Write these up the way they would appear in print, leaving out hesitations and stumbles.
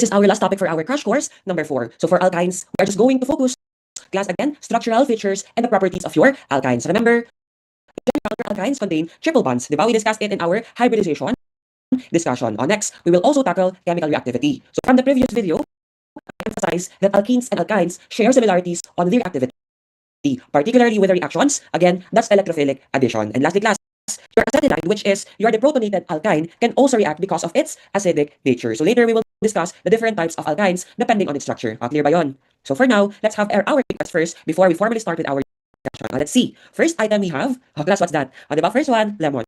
is our last topic for our crash course, number 4. So for alkynes, we are just going to focus, class again, structural features and the properties of your alkynes. Remember, alkynes contain triple bonds. Diba? We discussed it in our hybridization discussion. Next, we will also tackle chemical reactivity. So from the previous video, I emphasize that alkenes and alkynes share similarities on their activity, particularly with the reactions. Again, that's electrophilic addition. And lastly, class, your acetylide, which is your deprotonated alkyne, can also react because of its acidic nature. So later we will discuss the different types of alkynes depending on its structure. Clear ba yun? So for now, let's have our class first before we formally start with our discussion. Let's see. First item we have, class, what's that? Diba? First one, lemon.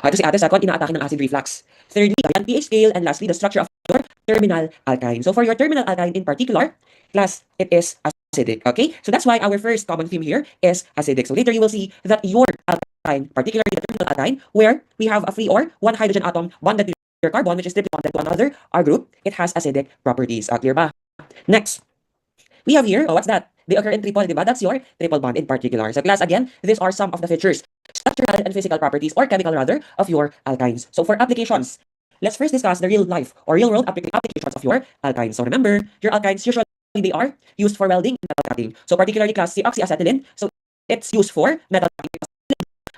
Ito si ate, second, inaatake ng acid reflux. Thirdly, ayan, pH scale. And lastly, the structure of your terminal alkyne. So for your terminal alkyne in particular, class, it is acidic. Okay? So that's why our first common theme here is acidic. So later you will see that your alkyne, particularly the terminal alkyne, where we have a free or one hydrogen atom bonded to your carbon, which is triply bonded to another R group, it has acidic properties. Clear ba? Next, we have here, what's that? They occur in triple, diba? That's your triple bond in particular. So class, again, these are some of the features, structural and physical properties, or chemical rather, of your alkynes. So for applications, let's first discuss the real life or real world applications of your alkynes. So remember, your alkynes, usually they are used for welding and metal cutting. So particularly class C, oxyacetylene. So it's used for metal cutting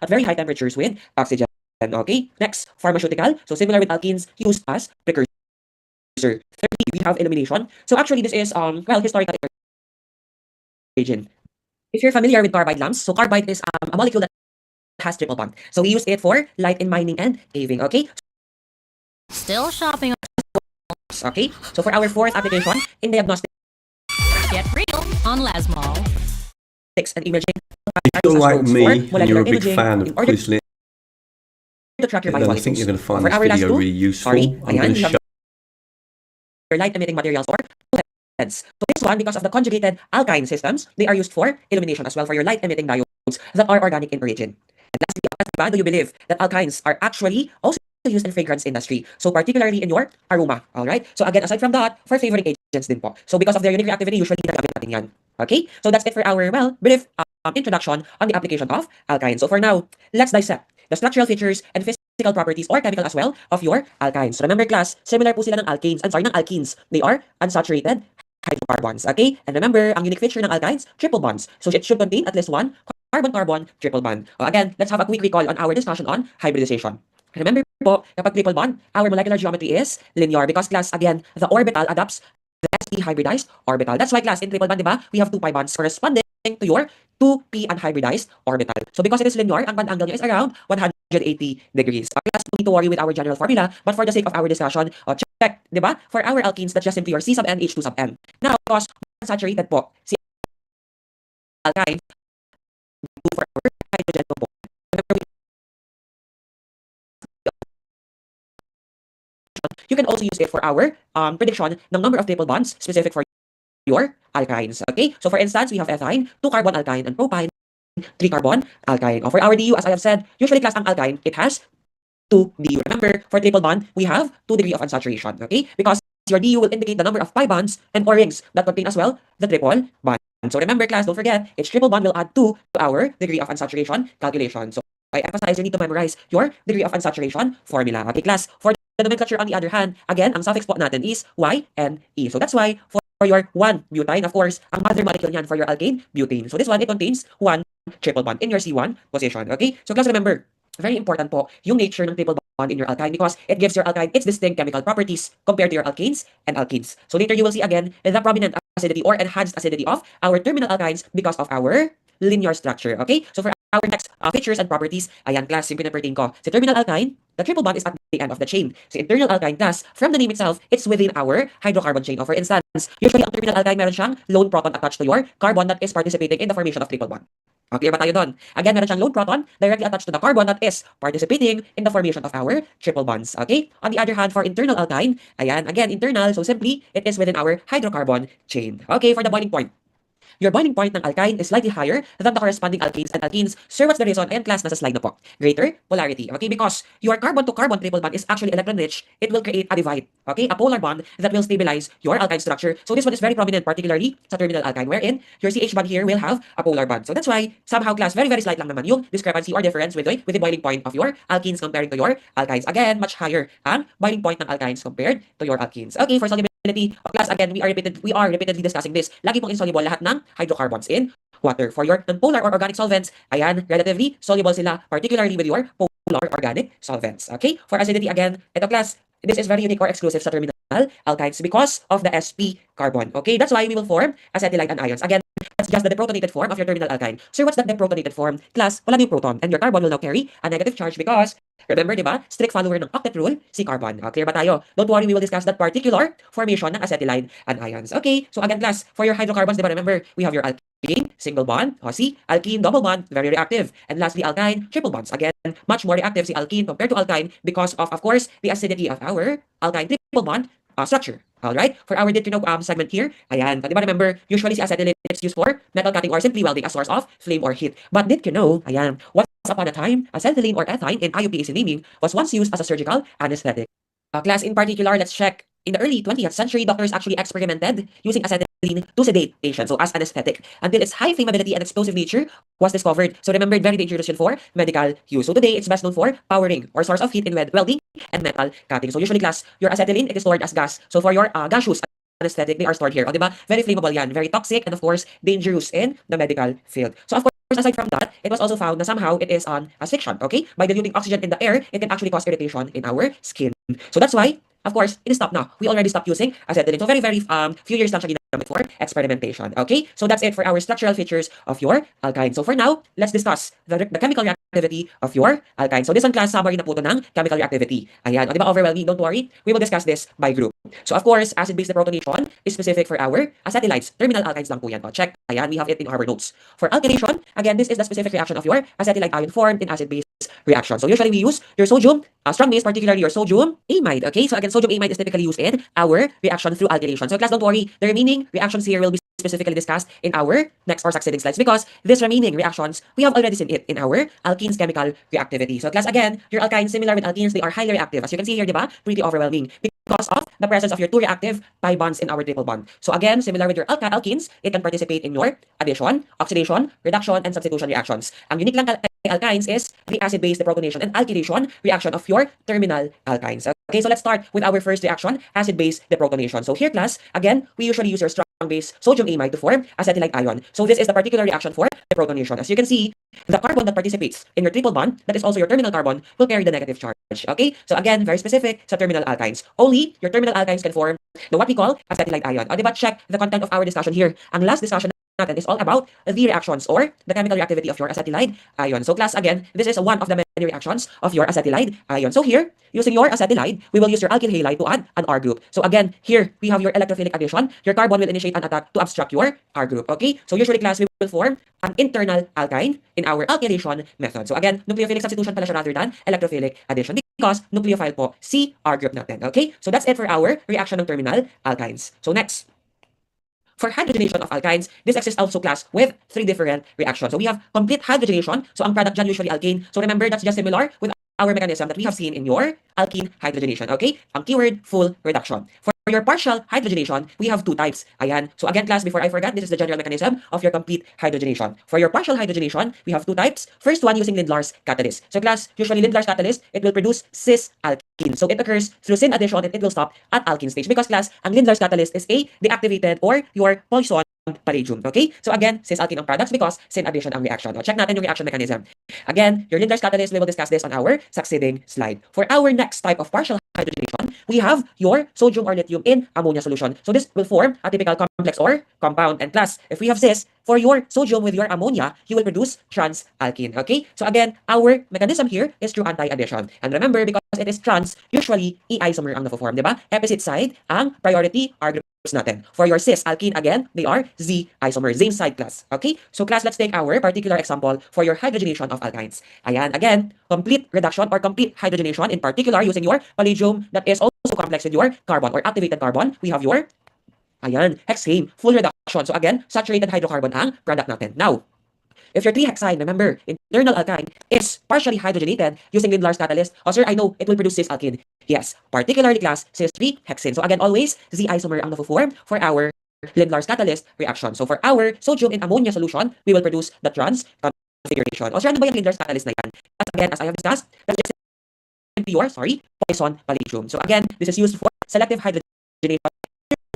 at very high temperatures with oxygen. Okay, next, pharmaceutical. So similar with alkenes, used as precursor. Thirdly, we have illumination. So actually, this is historical agent. If you're familiar with carbide lamps, so carbide is a molecule that has triple bond. So we use it for light in mining and caving. Okay. Still shopping. Okay. So for our fourth application in diagnostics, Get real on Lasmol. and imaging. If you're like me and molecular you're a big imaging fan in of order Quizlet, to track your then I body think you're going to find For this our last video two, really useful. sorry, I'm ayan, going we to have show your light emitting materials or LEDs. So this one, because of the conjugated alkyne systems, they are used for illumination as well for your light emitting diodes that are organic in origin. And lastly, do you believe that alkynes are actually also used in fragrance industry? So particularly in your aroma. Alright? So again, aside from that, for flavoring agents din po. So because of their unique reactivity, usually nagamit natin yan. Okay? So that's it for our, brief introduction on the application of alkynes. So for now, let's dissect the structural features and physical properties or chemical as well of your alkynes. So remember class, similar po sila ng alkanes, ng alkenes. They are unsaturated hydrocarbons. Okay? And remember, ang unique feature ng alkynes, triple bonds. So it should contain at least one carbon-carbon triple bond. Again, let's have a quick recall on our discussion on hybridization. Remember po, kapag triple bond, our molecular geometry is linear because class, again, the orbital adapts the sp hybridized orbital. That's why class, in triple bond, diba, we have 2 pi bonds corresponding to your 2p unhybridized orbital. So because it is linear, ang bond angle niya is around 180 degrees. Class, no need to worry with our general formula, but for the sake of our discussion, check, diba? For our alkenes, that's just simply your C sub n, H2 sub n. Now, because unsaturated po, si alkyne, for our hydrogen po. You can also use it for our prediction ng number of triple bonds specific for your alkynes. Okay? So for instance, we have ethine, 2 carbon alkyne, and propine, 3 carbon alkyne. For our DU, as I have said, usually class ang alkyne, it has 2 DU. Remember, for triple bond, we have 2 degree of unsaturation. Okay? Because your DU will indicate the number of pi bonds and or rings that contain as well the triple bond. So remember class, don't forget, each triple bond will add 2 to our degree of unsaturation calculation. So I emphasize you need to memorize your degree of unsaturation formula. Okay class, for the nomenclature on the other hand, again, ang suffix po natin is Y and E. So that's why for your 1-butane, of course, ang mother molecule niyan for your alkane, butane. So this one, it contains 1 triple bond in your C1 position. Okay? So class, remember, very important po yung nature ng triple bond in your alkyne because it gives your alkyne its distinct chemical properties compared to your alkanes and alkenes. So later you will see again the prominent acidity or enhanced acidity of our terminal alkynes because of our linear structure. Okay? So for our next features and properties, ayan class, yung pinapertain ko. Sa terminal alkyne, the triple bond is at the end of the chain. So internal alkyne class, from the name itself, it's within our hydrocarbon chain. Or for instance, usually ang terminal alkyne meron siyang lone proton attached to your carbon that is participating in the formation of triple bond. Clear ba tayo doon? Again, meron siyang lone proton directly attached to the carbon that is participating in the formation of our triple bonds. Okay? On the other hand, for internal alkyne, ayan, again, internal, so simply, it is within our hydrocarbon chain. Okay, for the boiling point. Your boiling point ng alkyne is slightly higher than the corresponding alkanes and alkenes. Sir, what's the reason? Ayan class, nasa slide na po. Greater polarity. Okay, because your carbon-to-carbon triple bond is actually electron-rich, it will create a divide. Okay, a polar bond that will stabilize your alkyne structure. So this one is very prominent, particularly sa terminal alkyne, wherein your CH bond here will have a polar bond. So that's why, somehow class, very, very slight lang naman yung discrepancy or difference with the boiling point of your alkenes comparing to your alkynes. Again, much higher ang boiling point ng alkynes compared to your alkenes. Okay, for solubility acidity of class, again, we are repeatedly discussing this. Lagi pong insoluble lahat ng hydrocarbons in water. For your non-polar or organic solvents, ayan, relatively soluble sila, particularly with your polar organic solvents. Okay? For acidity, again, ito class, this is very unique or exclusive sa terminal alkynes because of the sp carbon. Okay? That's why we will form acetylide and ions. Again, that's just the deprotonated form of your terminal alkyne. So what's that deprotonated form? Class, wala na yung proton, and your carbon will now carry a negative charge because, remember, di ba? Strict follower ng octet rule, si carbon. Clear ba tayo? Don't worry, we will discuss that particular formation ng acetylide and ions. Okay, so again, class, for your hydrocarbons, di ba, remember, we have your alkene, single bond, see, alkene, double bond, very reactive. And lastly, alkyne, triple bonds. Again, much more reactive si alkene compared to alkyne because of course, the acidity of our alkyne triple bond structure. Alright, for our did to know segment here, ayan, di ba remember, usually si acetylene it's used for metal cutting or simply welding as source of flame or heat. But did you know, ayan, once upon a time, acetylene or ethine in IUPAC naming was once used as a surgical anesthetic. Class in particular, let's check. In the early 20th century, doctors actually experimented using acetylene to sedate patients, so as anesthetic, until its high flammability and explosive nature was discovered. So remember, very dangerous yun for medical use. So today, it's best known for powering or source of heat in welding and metal cutting. So usually, class, your acetylene, it is stored as gas. So for your gaseous anesthetic, they are stored here. O, diba? Very flammable yan, very toxic, and of course, dangerous in the medical field. So of course, aside from that, it was also found that somehow it is on asphyxiant, okay? By diluting oxygen in the air, it can actually cause irritation in our skin. So that's why, of course, it is stopped now. We already stopped using acetylene. So very few years lang siya ginamit for experimentation. Okay? So that's it for our structural features of your alkyne. So for now, let's discuss the chemical reactivity of your alkyne. So this one class, summary na po to ng chemical reactivity. Ayan. O, di ba overwhelming? Don't worry. We will discuss this by group. So of course, acid-base deprotonation is specific for our acetylides. Terminal alkynes lang po yan. O, check. Ayan, we have it in our notes. For alkylation, again, this is the specific reaction of your acetylide ion formed in acid-base reaction. So usually we use your sodium strong base, particularly your sodium amide. Okay, so again, sodium amide is typically used in our reaction through alkylation. So class, don't worry, the remaining reactions here will be specifically discussed in our next or succeeding slides because these remaining reactions, we have already seen it in our alkenes chemical reactivity. So class, again, your alkynes, similar with alkenes, they are highly reactive. As you can see here, diba? Pretty overwhelming because of the presence of your two reactive pi bonds in our triple bond. So again, similar with your alkenes, it can participate in your addition, oxidation, reduction, and substitution reactions. Ang unique lang alkynes is the acid-base deprotonation and alkylation reaction of your terminal alkynes. Okay, so let's start with our first reaction, acid-base deprotonation. So here, class, again, we usually use your strong base sodium amide to form acetylide ion. So this is the particular reaction for deprotonation. As you can see, the carbon that participates in your triple bond, that is also your terminal carbon, will carry the negative charge. Okay, so again, very specific sa terminal alkynes. Only your terminal alkynes can form what we call acetylide ion. O, diba, check the content of our discussion here. Ang last discussion natin is all about the reactions or the chemical reactivity of your acetylide ion. So class, again, this is one of the many reactions of your acetylide ion. So here, using your acetylide, we will use your alkyl halide to add an R group. So again, here, we have your electrophilic addition. Your carbon will initiate an attack to obstruct your R group. Okay? So usually, class, we will form an internal alkyne in our alkylation method. So again, nucleophilic substitution pala siya rather than electrophilic addition because nucleophile po si R group natin. Okay? So that's it for our reaction ng terminal alkynes. So next, for hydrogenation of alkynes, this exists also class with three different reactions. So we have complete hydrogenation. So ang product dyan usually alkane. So remember, that's just similar with our mechanism that we have seen in your alkene hydrogenation. Okay? Ang keyword, full reduction. For your partial hydrogenation, we have two types. Ayan. So again, class, before I forget, this is the general mechanism of your complete hydrogenation. For your partial hydrogenation, we have two types. First one, using Lindlar's catalyst. So class, usually Lindlar's catalyst, it will produce cis alkene. So it occurs through syn addition and it will stop at alkene stage. Because class, ang Lindlar's catalyst is a deactivated or your poison palladium. Okay? So again, cis alkene ang products because syn addition ang reaction. O, check natin yung reaction mechanism. Again, your Lindlar's catalyst, we will discuss this on our succeeding slide. For our next type of partial hydrogenation, we have your sodium or lithium in ammonia solution. So this will form a typical complex or compound. And plus, if we have cis, for your sodium with your ammonia, you will produce trans alkene. Okay? So again, our mechanism here is through anti-addition. And remember, because it is trans, usually E-isomer ang napoform, di ba? Opposite side ang priority R groups natin. For your cis alkene, again, they are Z-isomer, same side class. Okay? So class, let's take our particular example for your hydrogenation of alkynes. Ayan, again, complete reduction or complete hydrogenation, in particular using your palladium that is also complex with your carbon or activated carbon. We have your ayan, hexane, full reduction. So again, saturated hydrocarbon ang product natin. Now, if your 3-hexyne, remember, internal alkyne is partially hydrogenated using Lindlar's catalyst, oh sir, I know it will produce cis alkene. Yes, particularly class cis 3-hexane. So again, always Z-isomer ang napoform for our Lindlar's catalyst reaction. So for our sodium in ammonia solution, we will produce the trans configuration. O sir, ano ba yung Lindlar's catalyst na yan? As again, as I have discussed, that is your, poison palladium. So again, this is used for selective hydrogenation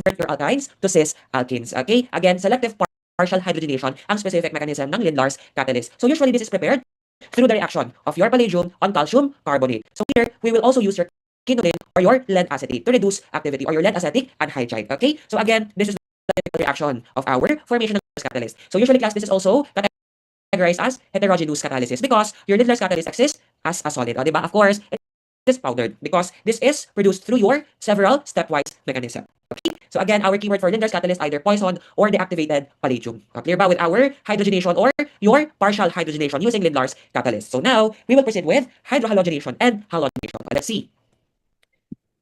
convert your alkynes to cis alkenes. Okay? Again, selective partial hydrogenation ang specific mechanism ng Lindlar's catalyst. So usually this is prepared through the reaction of your palladium on calcium carbonate. So here, we will also use your quinoline or your lead acetate to reduce activity or your lead acetic anhydride. Okay? So again, this is the typical reaction of our formation of Lindlar's catalyst. So usually class, this is also categorized as heterogeneous catalysis because your Lindlar's catalyst exists as a solid. O, diba? Of course, it is powdered because this is produced through your several stepwise mechanism. Okay? So again, our keyword for Lindlar's catalyst either poisoned or deactivated palladium. Clear ba with our hydrogenation or your partial hydrogenation using Lindlar's catalyst? So now, we will proceed with hydrohalogenation and halogenation. Let's see.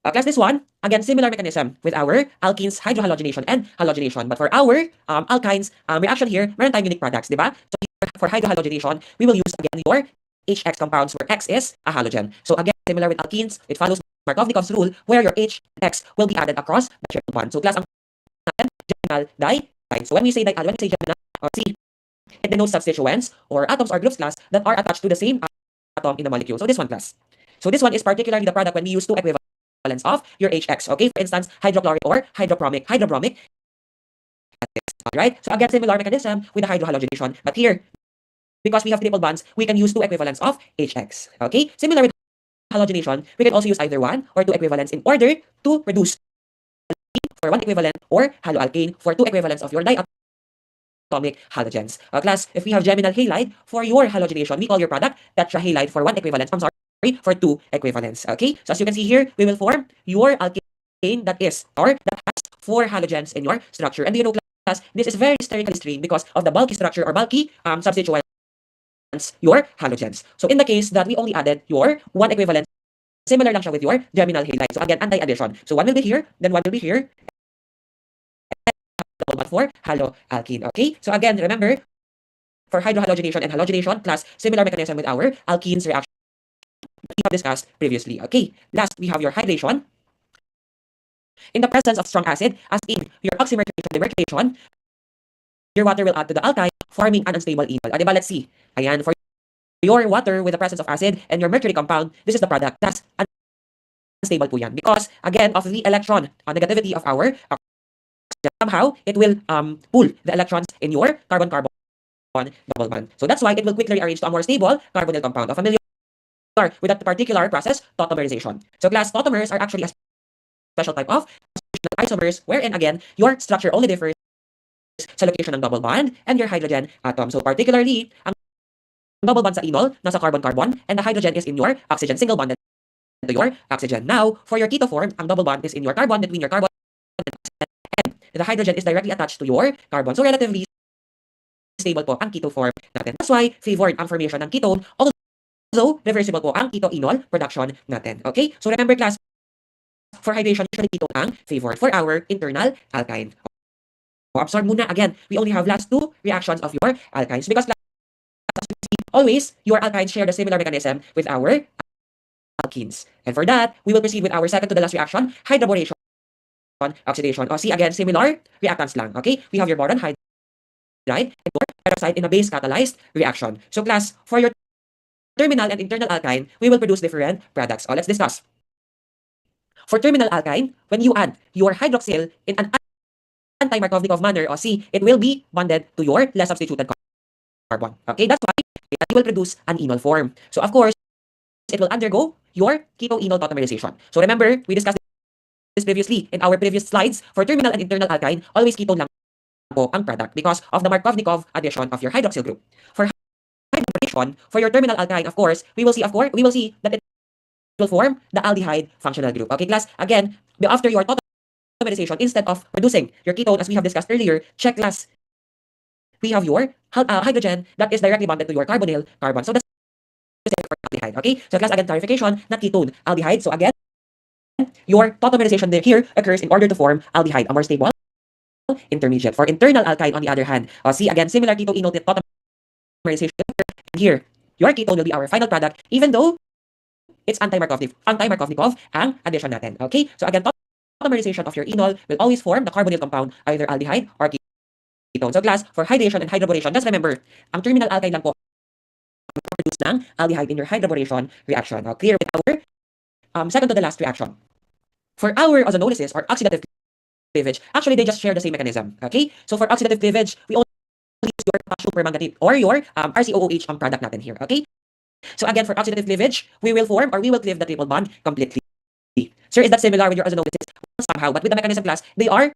Class, this one, again, similar mechanism with our alkenes, hydrohalogenation and halogenation. But for our alkynes, reaction here, meron tayong unique products, di ba? So here, for hydrohalogenation, we will use again your HX compounds where X is a halogen. So again, similar with alkenes, it follows Markovnikov's rule where your H and X will be added across the triple bond. So class, ang geminal diene. So when we say geminal, or C, it denotes substituents or atoms or groups class that are attached to the same atom in the molecule. So this one class. So this one is particularly the product when we use two equivalents of your HX. Okay, for instance, hydrochloric or hydrobromic. Right? So again, similar mechanism with the hydrohalogenation. But here, because we have triple bonds, we can use two equivalents of HX. Okay? Similar with halogenation, we can also use either one or two equivalents in order to produce for one equivalent or haloalkane for two equivalents of your diatomic halogens. Class, if we have geminal halide for your halogenation, we call your product tetrahalide for one equivalent. I'm sorry, for two equivalents. Okay? So as you can see here, we will form your alkane that is or that has four halogens in your structure. And do you know, class, this is very sterically strained because of the bulky structure or bulky substituents, your halogens. So in the case that we only added your one equivalent, similar lang siya with your geminal halide. So again, anti-addition. So one will be here, then one will be here, double bond for haloalkene. Okay? So again, remember, for hydrohalogenation and halogenation, class, similar mechanism with our alkenes reaction we have discussed previously. Okay, last we have your hydration. In the presence of strong acid, as in your oxymercuration demercuration, your water will add to the alkyne, forming an unstable enol. Diba? Let's see. Ayan, for your water with the presence of acid and your mercury compound, this is the product. That's unstable po yan. Because, again, of the electron negativity of our oxygen, somehow, it will pull the electrons in your carbon-carbon double bond. So that's why it will quickly rearrange to a more stable carbonyl compound of familiar with that particular process, tautomerization. So class, tautomers are actually a special type of isomers wherein again, your structure only differs sa location ng double bond and your hydrogen atom. So particularly, ang double bond sa enol, nasa carbon-carbon, and the hydrogen is in your oxygen, single bonded to your oxygen. Now, for your keto form, ang double bond is in your carbon, between your carbon and oxygen, and the hydrogen is directly attached to your carbon. So relatively stable po ang keto form natin. That's why favored ang formation ng ketone, although reversible po ang keto-enol production natin. Okay? So remember class, for hydration, usually ketone ang favored for our internal alkyne. Absorb muna. Again, we only have last two reactions of your alkynes because class, as you see, always your alkynes share the similar mechanism with our alkenes. And for that, we will proceed with our second to the last reaction, hydroboration, oxidation. O see, again, similar reactants lang. Okay? We have your boron hydride and your peroxide in a base catalyzed reaction. So class, for your terminal and internal alkyne, we will produce different products. Let's discuss. For terminal alkyne, when you add your hydroxyl in an anti-Markovnikov manner, or C, it will be bonded to your less substituted carbon. Okay, that's why it will produce an enol form. So of course, it will undergo your keto-enol tautomerization. So remember, we discussed this previously in our previous slides. For terminal and internal alkyne, always ketone lang po ang product because of the Markovnikov addition of your hydroxyl group. For hydrogenation, for your terminal alkyne, of course, we will see that it will form the aldehyde functional group. Okay, class, again, after your tautomerization, instead of producing your ketone, as we have discussed earlier, check class, we have your hydrogen that is directly bonded to your carbonyl carbon. So that's for aldehyde. Okay, so class, again, clarification, not ketone, aldehyde. So again, your tautomerization here occurs in order to form aldehyde, a more stable intermediate. For internal alkyne, on the other hand, see again, similar keto-enol tautomerization here, your ketone will be our final product, even though it's anti-Markovnikov ang addition natin. Okay? So again, tautomerization of your enol will always form the carbonyl compound, either aldehyde or ketone. So class, for hydration and hydroboration, just remember, ang terminal alkyne lang po produce ng aldehyde in your hydroboration reaction. Now, clear with our second to the last reaction. For our ozonolysis or oxidative cleavage, actually they just share the same mechanism. Okay? So for oxidative cleavage, we only use your supermanganate or your RCOOH product natin here. Okay? So again, for oxidative cleavage, we will form or we will cleave the triple bond completely. Sir, is that similar with your ozonolysis? Well, somehow, but with the mechanism class, they are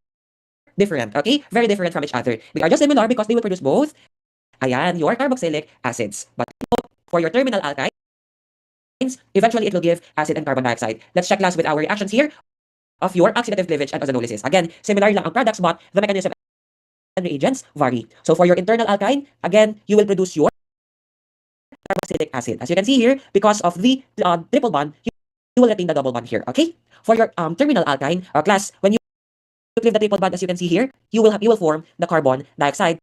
different. Okay? Very different from each other. They are just similar because they will produce both, ayan, your carboxylic acids. But for your terminal alkynes, eventually it will give acid and carbon dioxide. Let's check class with our reactions here of your oxidative cleavage and ozonolysis. Again, similar lang ang products, but the mechanism and reagents vary. So for your internal alkyne, again, you will produce your carboxylic acid. As you can see here, because of the triple bond, you will retain the double bond here. Okay? For your terminal alkyne class, when you cleave the triple bond, as you can see here, you will form the carbon dioxide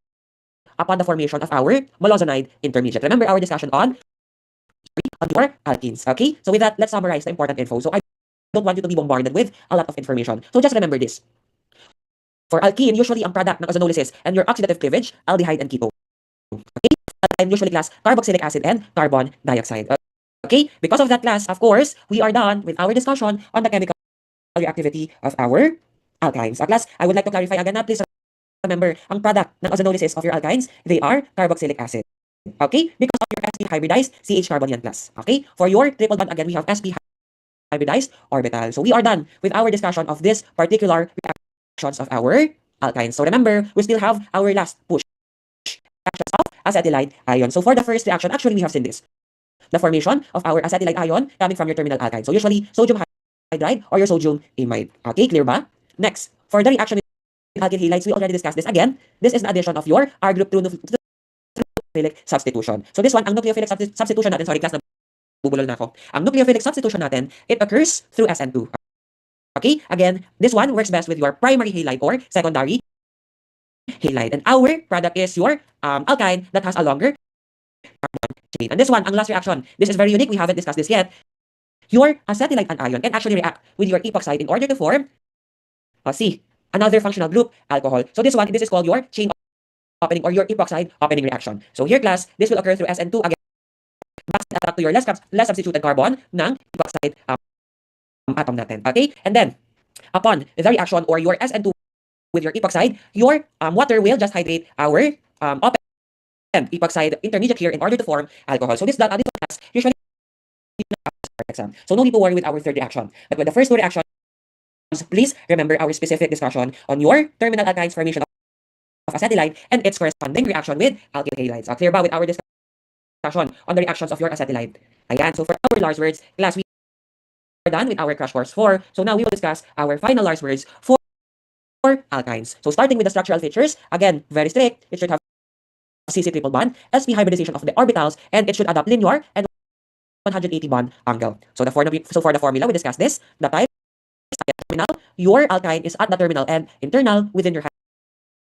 upon the formation of our molozonide intermediate. Remember our discussion on your alkenes. Okay? So with that, let's summarize the important info. So I don't want you to be bombarded with a lot of information. So just remember this. For alkene, usually ang product ng ozonolysis and your oxidative cleavage, aldehyde and keto. Okay? And usually class, carboxylic acid and carbon dioxide. Okay? Because of that class, of course, we are done with our discussion on the chemical reactivity of our alkynes. Class, I would like to clarify again na please remember, ang product ng ozonolysis of your alkynes, they are carboxylic acid. Okay? Because of your sp hybridized CH carbon yan class. Okay? For your triple bond, again, we have sp hybridized orbital. So we are done with our discussion of this particular reactions of our alkynes. So remember, we still have our last push. Reactions of acetylide ion. So for the first reaction, actually we have seen this. The formation of our acetylide ion coming from your terminal alkyne. So usually sodium hydride or your sodium amide. Okay, clear ba? Next, for the reaction with alkyl halides, we already discussed this again. This is an addition of your R group 2 nucleophilic substitution. So this one, ang nucleophilic substitution natin, sorry class, nabubulol na ako. Ang nucleophilic substitution natin, it occurs through SN2. Okay, again, this one works best with your primary halide or secondary halide. And our product is your alkyne that has a longer carbon chain. And this one, ang last reaction, this is very unique. We haven't discussed this yet. Your acetylide anion can actually react with your epoxide in order to form, C, another functional group, alcohol. So this one, this is called your chain opening or your epoxide opening reaction. So here class, this will occur through SN2 again. Attack to your less substituted carbon ng epoxide atom natin. Okay? And then, upon the reaction or your SN2 with your epoxide, your water will just hydrate our open epoxide intermediate here in order to form alcohol. So this class usually exam. So no need to worry with our third reaction. But with the first two reactions, please remember our specific discussion on your terminal alkynes formation of acetylide and its corresponding reaction with alkyl halides. Clear ba with our discussion on the reactions of your acetylide? Ayan. So for our Lars words, class, we are done with our crash course 4. So now we will discuss our final Lars words for alkynes. So starting with the structural features, again, very strict. It should have CC triple bond, sp hybridization of the orbitals, and it should adopt linear and 180 bond angle. So for the formula, we discussed this. The type is terminal. Your alkyne is at the terminal and internal within your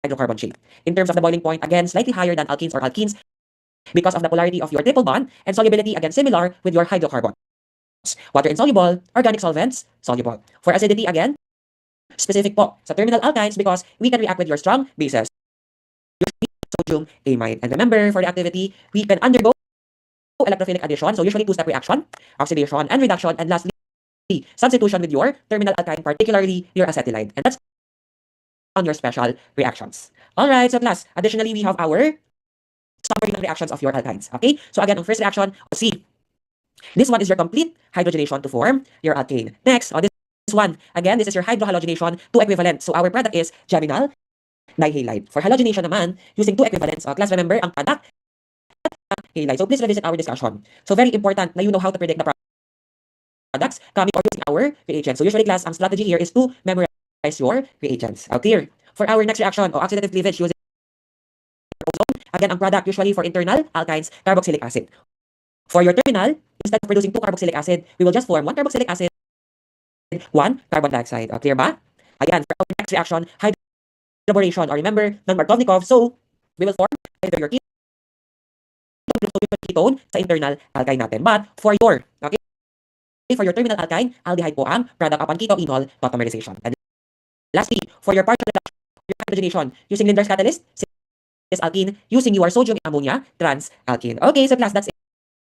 hydrocarbon chain. In terms of the boiling point, again, slightly higher than alkenes or alkenes because of the polarity of your triple bond, and solubility, again, similar with your hydrocarbons. Water insoluble, organic solvents, soluble. For acidity, again, specific po sa terminal alkynes because we can react with your strong bases. Sodium amide. And remember, for the activity, we can undergo electrophilic addition. So usually two-step reaction, oxidation and reduction, and lastly, substitution with your terminal alkyne, particularly your acetylide. And that's on your special reactions. Alright, so class, additionally, we have our summary ng reactions of your alkynes. Okay? So again, ang first reaction, C. This one is your complete hydrogenation to form your alkane. Next, this one, again, this is your hydrohalogenation, two equivalent. So our product is geminal dihalide. For halogenation naman, using two equivalents, class, remember, ang product, halide. So please revisit our discussion. So very important na you know how to predict the products coming or using our reagents. So usually, class, ang strategy here is to memorize your reagents. Clear? For our next reaction, oxidative cleavage using ozone, again, ang product usually for internal alkynes, carboxylic acid. For your terminal, instead of producing two carboxylic acid, we will just form one carboxylic acid, one carbon dioxide. Clear ba? Again, for our next reaction, hydroboration, or remember, ng Markovnikov, so we will form either your ketone sa internal alkyne natin. But for your, okay, for your terminal alkyne, aldehyde po ang product upon keto-enol tautomerization. And lastly, for your partial reduction, your hydrogenation using Linder's catalyst, cis alkene, using your sodium ammonia trans alkene. Okay, so class, that's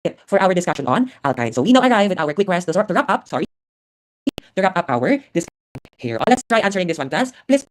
it for our discussion on alkyne. So we now arrive at our quick quest to wrap up our discussion here. Let's try answering this one, class. Please